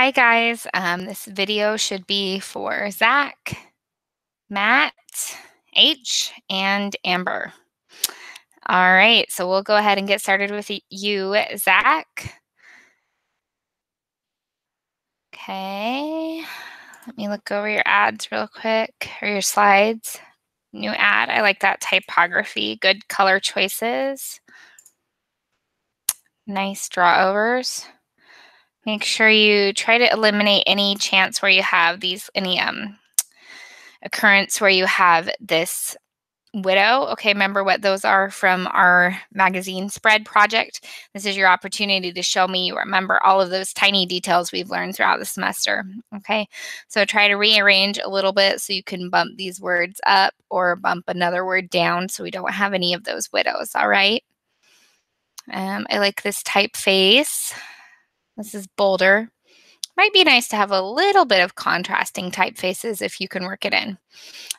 Hi guys, this video should be for Zach, Matt, H, and Amber. All right, so we'll go ahead and get started with you, Zach. Okay, let me look over your ads real quick, or your slides. New ad, I like that typography, good color choices, nice draw overs. Make sure you try to eliminate any chance where you have any occurrence where you have this widow. Okay, remember what those are from our magazine spread project. This is your opportunity to show me you remember all of those tiny details we've learned throughout the semester. Okay, so try to rearrange a little bit so you can bump these words up or bump another word down so we don't have any of those widows. All right. I like this typeface. This is bolder. Might be nice to have a little bit of contrasting typefaces if you can work it in.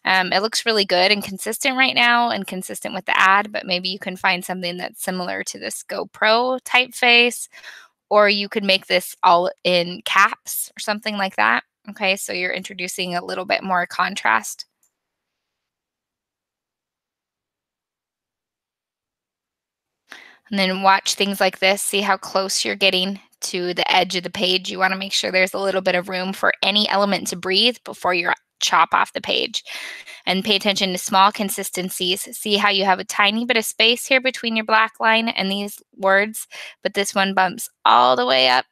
It looks really good and consistent right now and consistent with the ad, but maybe you can find something that's similar to this GoPro typeface, or you could make this all in caps or something like that. Okay, so you're introducing a little bit more contrast. And then watch things like this, see how close you're getting to the edge of the page. You want to make sure there's a little bit of room for any element to breathe before you chop off the page. And pay attention to small consistencies. See how you have a tiny bit of space here between your black line and these words, but this one bumps all the way up.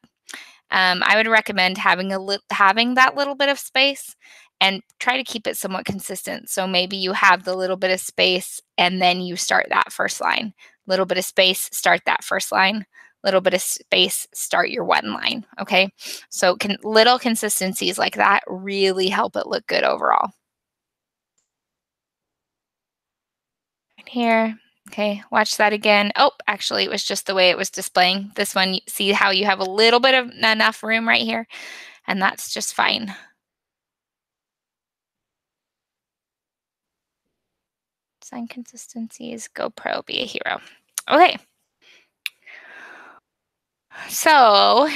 I would recommend having that little bit of space and try to keep it somewhat consistent. So maybe you have the little bit of space and then you start that first line. Little bit of space, start that first line. Little bit of space, start your one line. Okay, so little consistencies like that really help it look good overall. Right here. Okay, watch that again. Oh, actually, it was just the way it was displaying. This one, see how you have a little bit of enough room right here, and that's just fine. Design consistencies, GoPro, be a hero. Okay. So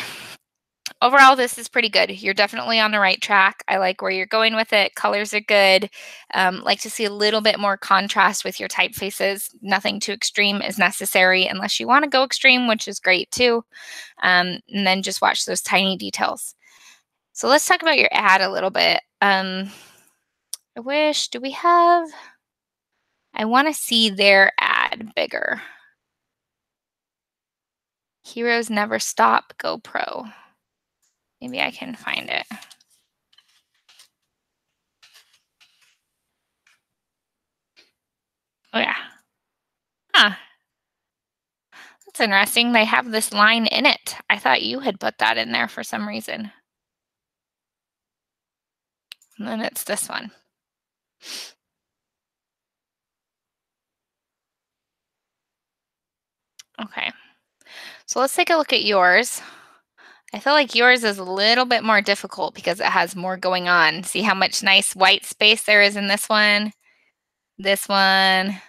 overall, this is pretty good. You're definitely on the right track. I like where you're going with it. Colors are good. Like to see a little bit more contrast with your typefaces. Nothing too extreme is necessary unless you want to go extreme, which is great too. And then just watch those tiny details. So let's talk about your ad a little bit. Do we have, I want to see their ad bigger. Heroes Never Stop GoPro. Maybe I can find it. Oh, yeah. Huh. That's interesting. They have this line in it. I thought you had put that in there for some reason. And then it's this one. Okay. So let's take a look at yours. I feel like yours is a little bit more difficult because it has more going on. See how much nice white space there is in this one? This one.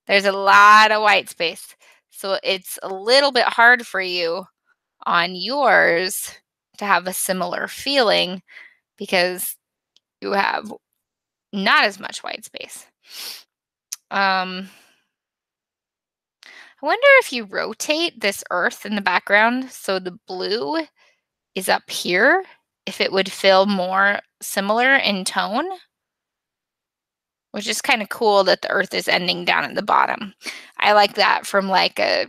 There's a lot of white space. So it's a little bit hard for you on yours to have a similar feeling because you have not as much white space. I wonder if you rotate this earth in the background so the blue is up here, if it would feel more similar in tone, which is kind of cool that the earth is ending down at the bottom. I like that from like a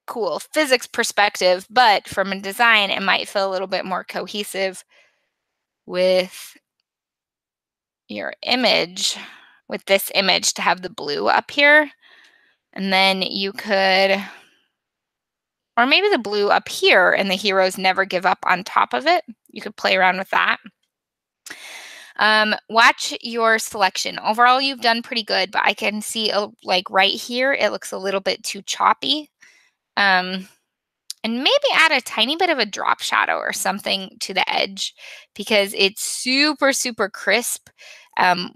cool physics perspective, but from a design, it might feel a little bit more cohesive with your image, with this image to have the blue up here. And then you could, or maybe the blue up here and the heroes never give up on top of it. You could play around with that. Watch your selection. Overall, you've done pretty good, but I can see like right here, it looks a little bit too choppy. And maybe add a tiny bit of a drop shadow or something to the edge because it's super, super crisp,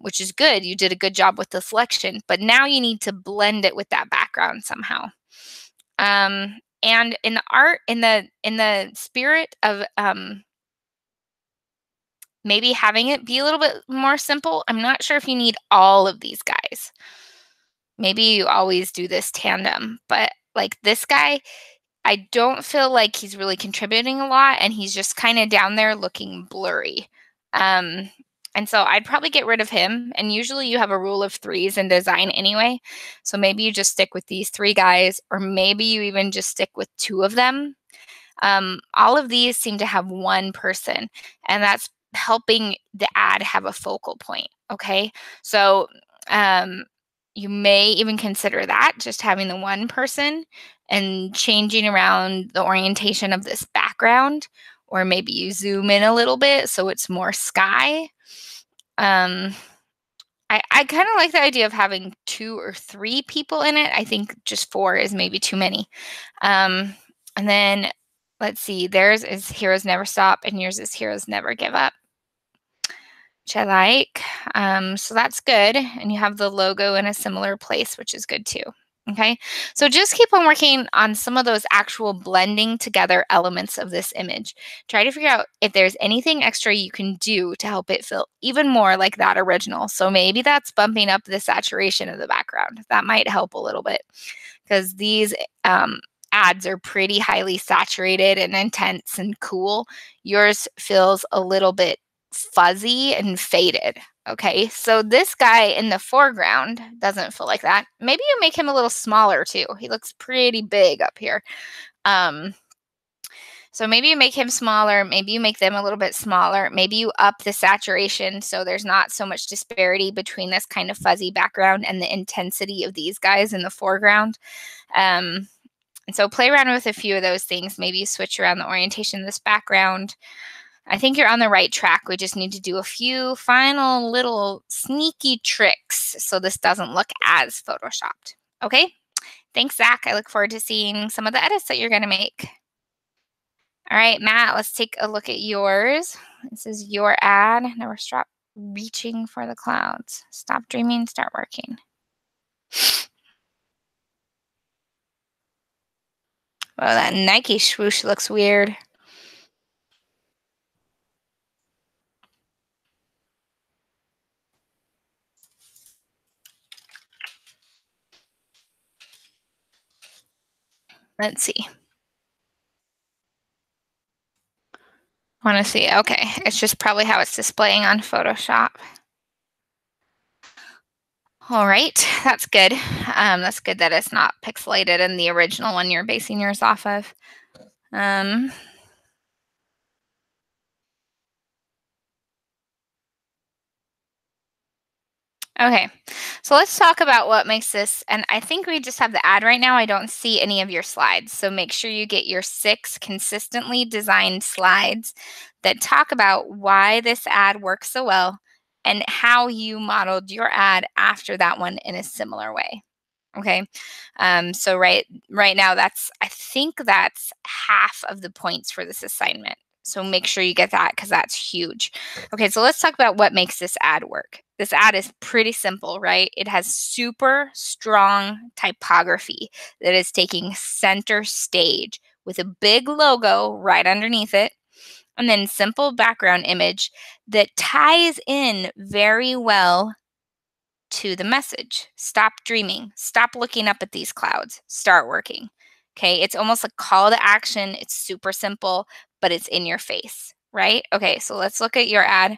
which is good. You did a good job with the selection, but now you need to blend it with that background somehow. And in the art, in the spirit of maybe having it be a little bit more simple. I'm not sure if you need all of these guys. Maybe you always do this tandem, but like this guy, I don't feel like he's really contributing a lot, and he's just kind of down there looking blurry. Um, and so I'd probably get rid of him. And usually you have a rule of threes in design anyway. So maybe you just stick with these three guys, or maybe you even just stick with two of them. All of these seem to have one person, and that's helping the ad have a focal point. Okay. So um, you may even consider that, just having the one person and changing around the orientation of this background, or maybe you zoom in a little bit so it's more sky. Um, I kind of like the idea of having two or three people in it. I think just four is maybe too many. And then let's see, theirs is Heroes Never Stop, and yours is Heroes Never Give Up, which I like. So that's good. And you have the logo in a similar place, which is good too. Okay, so just keep on working on some of those actual blending together elements of this image. Try to figure out if there's anything extra you can do to help it feel even more like that original. So maybe that's bumping up the saturation of the background. That might help a little bit, because these ads are pretty highly saturated and intense and cool. Yours feels a little bit fuzzy and faded. Okay, so this guy in the foreground doesn't feel like that. Maybe you make him a little smaller too. He looks pretty big up here. So maybe you make him smaller. Maybe you make them a little bit smaller. Maybe you up the saturation so there's not so much disparity between this kind of fuzzy background and the intensity of these guys in the foreground. And so play around with a few of those things. Maybe you switch around the orientation of this background. I think you're on the right track. We just need to do a few final little sneaky tricks so this doesn't look as photoshopped. Okay? Thanks, Zach. I look forward to seeing some of the edits that you're going to make. All right, Matt, let's take a look at yours. This is your ad. Never stop reaching for the clouds. Stop dreaming, start working. Oh, that Nike swoosh looks weird. Let's see. Want to see? Okay, it's just probably how it's displaying on Photoshop. All right, that's good. That's good that it's not pixelated in the original one you're basing yours off of. Okay, so let's talk about what makes this, and I think we just have the ad right now. I don't see any of your slides, so make sure you get your 6 consistently designed slides that talk about why this ad works so well and how you modeled your ad after that one in a similar way. Okay, so right now I think that's half of the points for this assignment. So make sure you get that, because that's huge. Okay, so let's talk about what makes this ad work. This ad is pretty simple, right? It has super strong typography that is taking center stage with a big logo right underneath it, and then simple background image that ties in very well to the message. Stop dreaming. Stop looking up at these clouds. Start working. Okay, it's almost a call to action. It's super simple, but it's in your face, right? Okay, so let's look at your ad.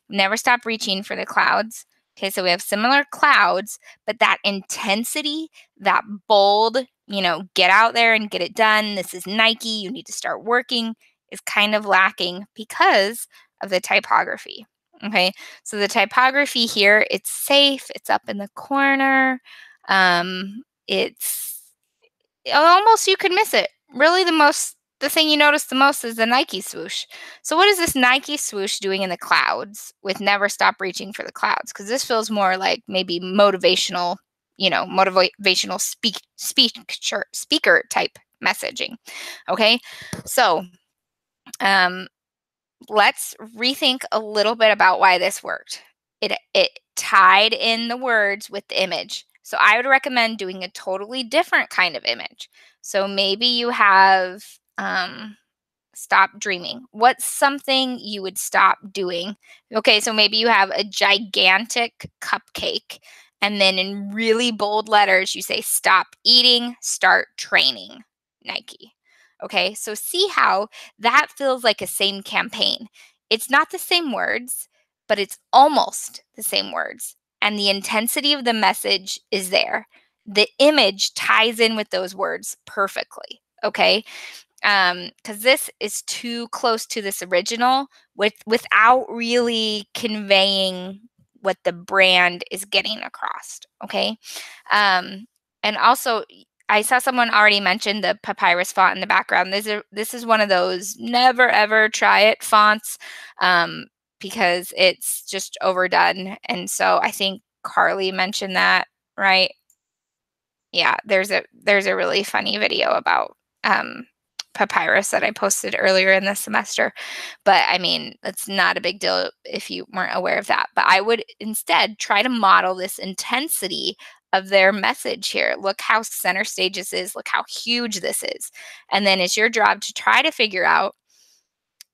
Never stop reaching for the clouds. Okay, so we have similar clouds, but that intensity, that bold, get out there and get it done. This is Nike. You need to start working, is kind of lacking because of the typography. Okay, so the typography here, it's safe, it's up in the corner. It's almost, you could miss it. Really, the thing you notice the most is the Nike swoosh. So what is this Nike swoosh doing in the clouds with never stop reaching for the clouds? Because this feels more like maybe motivational, motivational speaker type messaging. Okay, so let's rethink a little bit about why this worked. It tied in the words with the image. So I would recommend doing a totally different kind of image. So maybe you have stop dreaming. What's something you would stop doing? Okay, so maybe you have a gigantic cupcake, and then in really bold letters, you say, stop eating, start training, Nike. Okay, so see how that feels like a same campaign. It's not the same words, but it's almost the same words. And the intensity of the message is there. The image ties in with those words perfectly. Okay, because this is too close to this original without really conveying what the brand is getting across. Okay, and also I saw someone already mention the papyrus font in the background. This is one of those never ever try it fonts, because it's just overdone. And so I think Carly mentioned that, right? Yeah, there's a really funny video about papyrus that I posted earlier in the semester. But I mean, it's not a big deal if you weren't aware of that. But I would instead try to model this intensity of their message here. Look how center stage this is. Look how huge this is. And then it's your job to try to figure out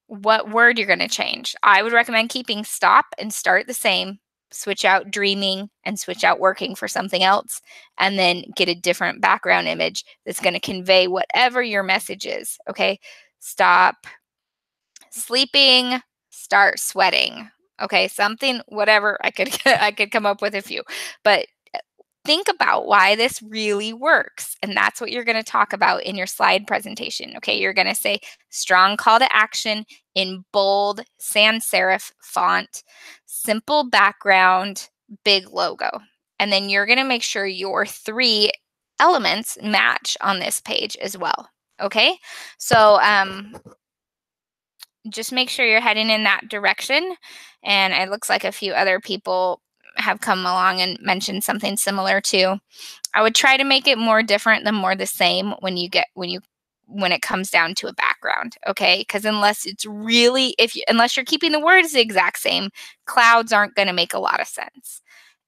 what word you're going to change. I would recommend keeping stop and start the same, switch out dreaming and switch out working for something else, and then get a different background image that's going to convey whatever your message is. Okay, stop sleeping, start sweating. Okay, something, whatever. I could I could come up with a few, but think about why this really works. And that's what you're going to talk about in your slide presentation. Okay, you're going to say strong call to action in bold sans serif font, simple background, big logo. And then you're going to make sure your 3 elements match on this page as well. Okay, so just make sure you're heading in that direction. And it looks like a few other people have come along and mentioned something similar too. I would try to make it more different than more the same when it comes down to a background, okay? Because unless you're keeping the words the exact same, clouds aren't going to make a lot of sense.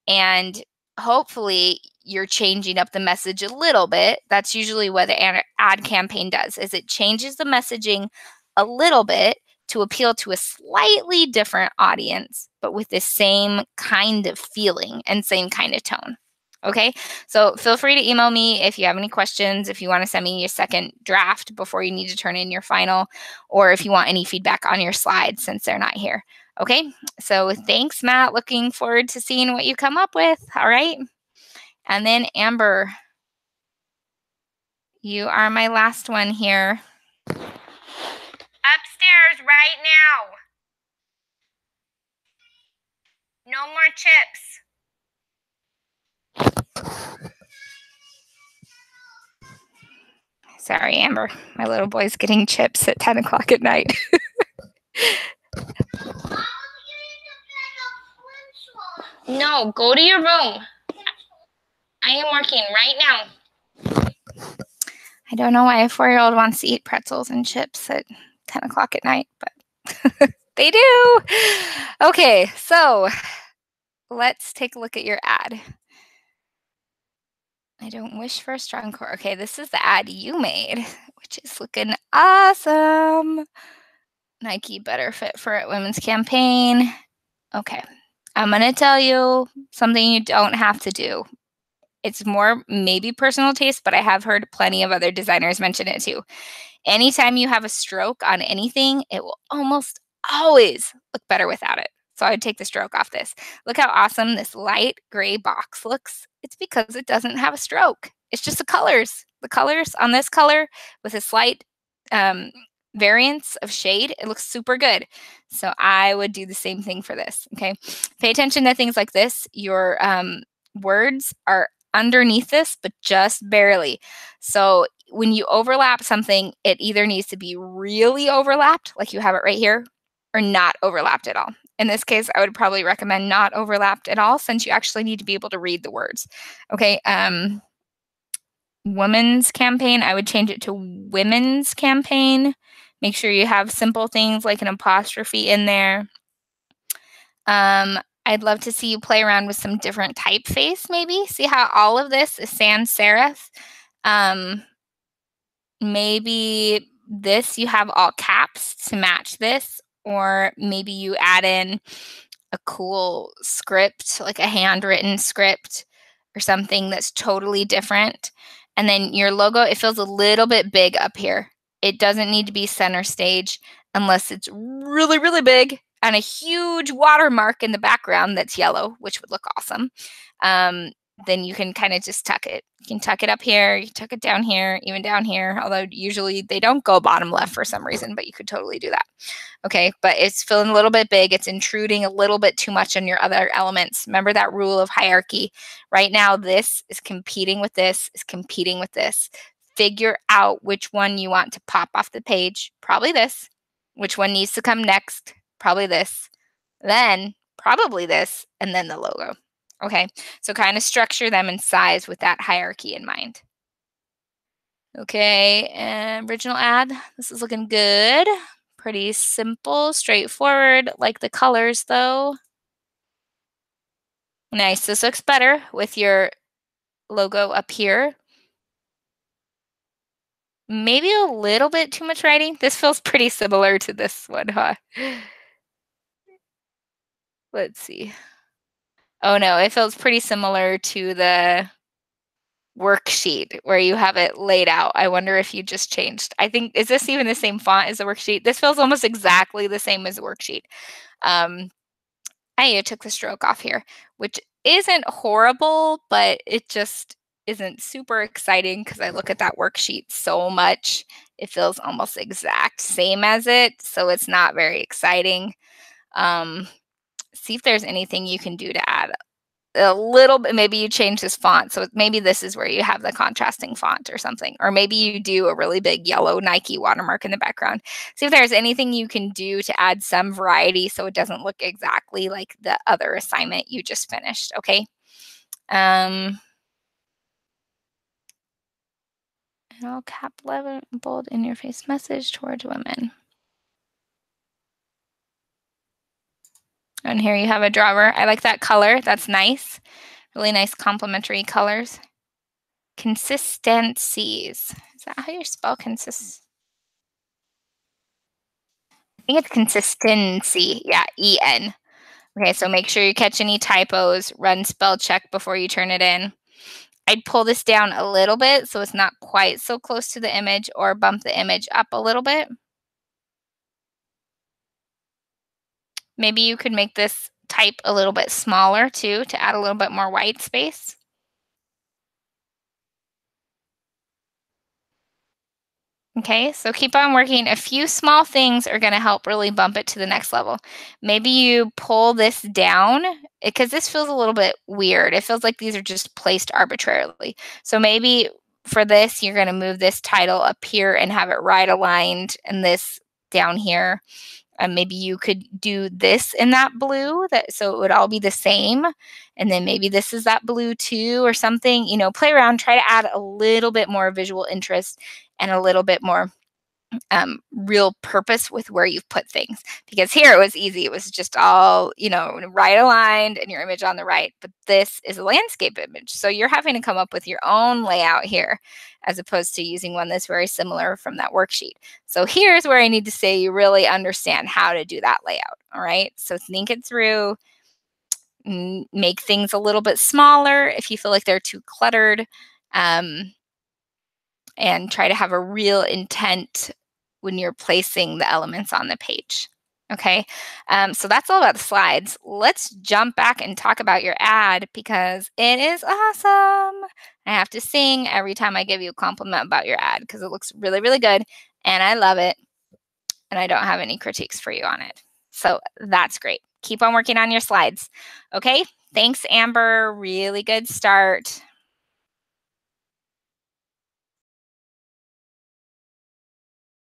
And hopefully you're changing up the message a little bit. That's usually what the ad campaign does, is it changes the messaging a little bit to appeal to a slightly different audience, but with the same kind of feeling and same kind of tone. Okay, so feel free to email me if you have any questions, if you want to send me a second draft before you need to turn in your final, or if you want any feedback on your slides since they're not here. Okay, so thanks, Matt. Looking forward to seeing what you come up with. All right, and then Amber, you are my last one here. Upstairs right now. No more chips. Sorry, Amber. My little boy's getting chips at 10 o'clock at night. No, go to your room. I am working right now. I don't know why a 4-year-old wants to eat pretzels and chips at 10 o'clock at night, but they do. Okay, so let's take a look at your ad. I don't wish for a strong core. Okay, this is the ad you made, which is looking awesome. Nike better fit for it women's campaign. Okay, I'm going to tell you something you don't have to do. It's more maybe personal taste, but I have heard plenty of other designers mention it too. Anytime you have a stroke on anything, it will almost always look better without it. So I would take the stroke off this. Look how awesome this light gray box looks. It's because it doesn't have a stroke. It's just the colors. The colors on this color with a slight variance of shade, it looks super good. So I would do the same thing for this, okay? Pay attention to things like this. Your words are underneath this, but just barely. So when you overlap something, it either needs to be really overlapped, like you have it right here, or not overlapped at all. In this case, I would probably recommend not overlapped at all, since you actually need to be able to read the words. Okay, women's campaign, I would change it to women's campaign. Make sure you have simple things like an apostrophe in there. I'd love to see you play around with some different typeface, maybe. See how all of this is sans serif? Maybe this you have all caps to match this, or maybe you add in a cool script, like a handwritten script or something that's totally different. And then your logo, it feels a little bit big up here. It doesn't need to be center stage unless it's really, really big and a huge watermark in the background that's yellow, which would look awesome. Then you can kind of just tuck it. You can tuck it up here, you tuck it down here, even down here, although usually they don't go bottom left for some reason, but you could totally do that. Okay, but it's feeling a little bit big. It's intruding a little bit too much on your other elements. Remember that rule of hierarchy. Right now, this is competing with this, is competing with this. Figure out which one you want to pop off the page. Probably this. Which one needs to come next? Probably this. Then probably this, and then the logo. Okay, so kind of structure them in size with that hierarchy in mind. Okay, and original ad. This is looking good. Pretty simple, straightforward. Like the colors though. Nice. This looks better with your logo up here. Maybe a little bit too much writing. This feels pretty similar to this one, huh? Let's see. Oh no, it feels pretty similar to the worksheet where you have it laid out. I wonder if you just changed. I think, is this even the same font as the worksheet? This feels almost exactly the same as the worksheet. I took the stroke off here, which isn't horrible, but it just isn't super exciting because I look at that worksheet so much. It feels almost exact same as it, so it's not very exciting. See if there's anything you can do to add a little bit. Maybe you change this font, so maybe this is where you have the contrasting font or something, or maybe you do a really big yellow Nike watermark in the background. See if there's anything you can do to add some variety so it doesn't look exactly like the other assignment you just finished. Okay. All cap 11 bold in your face message towards women. And here you have a drawer. I like that color. That's nice. Really nice complementary colors. Consistencies. Is that how you spell consist? I think it's consistency. Yeah, E-N. Okay, so make sure you catch any typos. Run spell check before you turn it in. I'd pull this down a little bit so it's not quite so close to the image, or bump the image up a little bit. Maybe you could make this type a little bit smaller too to add a little bit more white space. Okay, so keep on working. A few small things are going to help really bump it to the next level. Maybe you pull this down because this feels a little bit weird. It feels like these are just placed arbitrarily. So maybe for this, you're going to move this title up here and have it right aligned, and this down here. Maybe you could do this in that blue, that so it would all be the same. And then maybe this is that blue too or something. You know, play around, try to add a little bit more visual interest and a little bit more real purpose with where you've put things. Because here it was easy. It was just all, you know, right aligned and your image on the right. But this is a landscape image. So you're having to come up with your own layout here as opposed to using one that's very similar from that worksheet. So here's where I need to say you really understand how to do that layout. All right. So think it through, make things a little bit smaller if you feel like they're too cluttered. And try to have a real intent when you're placing the elements on the page. Okay, so that's all about the slides. Let's jump back and talk about your ad because it is awesome. I have to sing every time I give you a compliment about your ad because it looks really, really good and I love it. And I don't have any critiques for you on it. So that's great. Keep on working on your slides. Okay, thanks, Amber. Really good start.